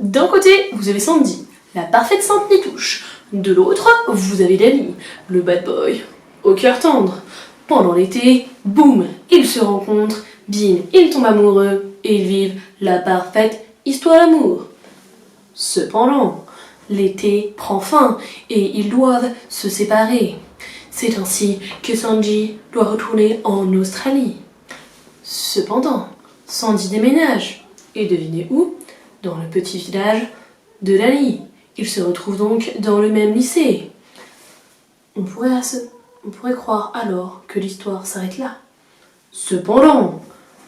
D'un côté, vous avez Sandy, la parfaite sainte nitouche. De l'autre, vous avez Danny, le bad boy, au cœur tendre. Pendant l'été, boum, ils se rencontrent, bim, ils tombent amoureux et ils vivent la parfaite histoire d'amour. Cependant, l'été prend fin et ils doivent se séparer. C'est ainsi que Sandy doit retourner en Australie. Cependant, Sandy déménage. Et devinez où? Dans le petit village de Danny. Ils se retrouvent donc dans le même lycée. On pourrait croire alors que l'histoire s'arrête là. Cependant,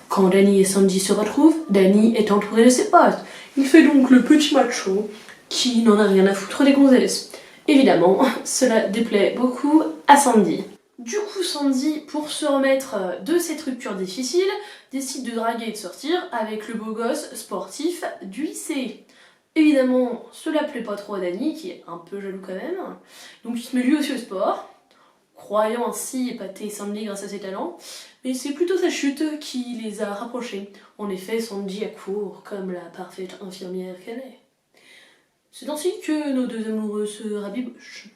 quand Danny et Sandy se retrouvent, Danny est entouré de ses potes. Il fait donc le petit macho qui n'en a rien à foutre des gonzesses. Évidemment, cela déplaît beaucoup à Sandy. Du coup, Sandy, pour se remettre de cette rupture difficile, décide de draguer et de sortir avec le beau gosse sportif du lycée. Évidemment, cela plaît pas trop à Danny, qui est un peu jaloux quand même. Donc il se met lui aussi au sport, croyant ainsi épater Sandy grâce à ses talents. Mais c'est plutôt sa chute qui les a rapprochés. En effet, Sandy accourt comme la parfaite infirmière qu'elle est. C'est ainsi que nos deux amoureux se rabibochent.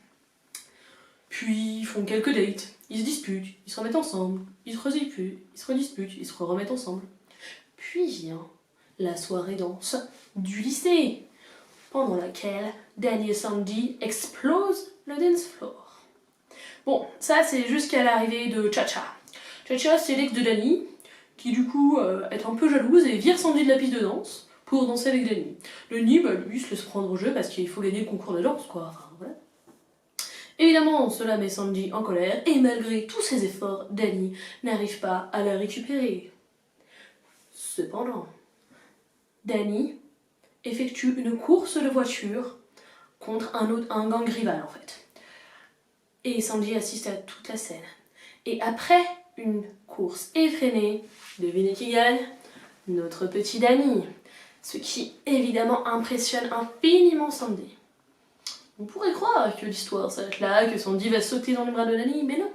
Puis ils font quelques dates, ils se disputent, ils se remettent ensemble, ils se redisputent, ils se remettent ensemble. Puis vient la soirée danse du lycée, pendant laquelle Danny et Sandy explosent le dance floor. Bon, ça c'est jusqu'à l'arrivée de Cha-Cha. Cha-Cha, c'est l'ex de Danny, qui du coup est un peu jalouse et vire Sandy de la piste de danse pour danser avec Danny. Danny, lui, se laisse prendre au jeu parce qu'il faut gagner le concours de danse, quoi. Enfin, voilà. Évidemment, cela met Sandy en colère, et malgré tous ses efforts, Danny n'arrive pas à la récupérer. Cependant, Danny effectue une course de voiture contre un gang rival, en fait. Et Sandy assiste à toute la scène. Et après une course effrénée, devinez qui gagne? Notre petit Danny. Ce qui, évidemment, impressionne infiniment Sandy. On pourrait croire que l'histoire s'arrête là, que Sandy va sauter dans les bras de Danny, mais non.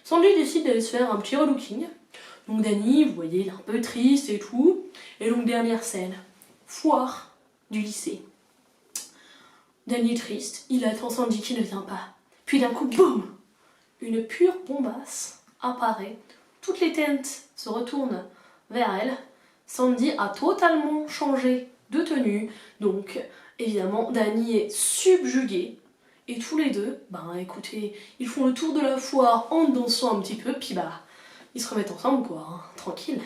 Sandy décide d'aller se faire un petit relooking. Donc Danny, vous voyez, il est un peu triste et tout. Et donc dernière scène, foire du lycée. Danny est triste, il attend Sandy qui ne vient pas. Puis d'un coup, boum, une pure bombasse apparaît. Toutes les tentes se retournent vers elle. Sandy a totalement changé de tenue, donc évidemment Danny est subjugué. Et tous les deux, écoutez, ils font le tour de la foire en dansant un petit peu, puis ils se remettent ensemble quoi, hein, tranquille.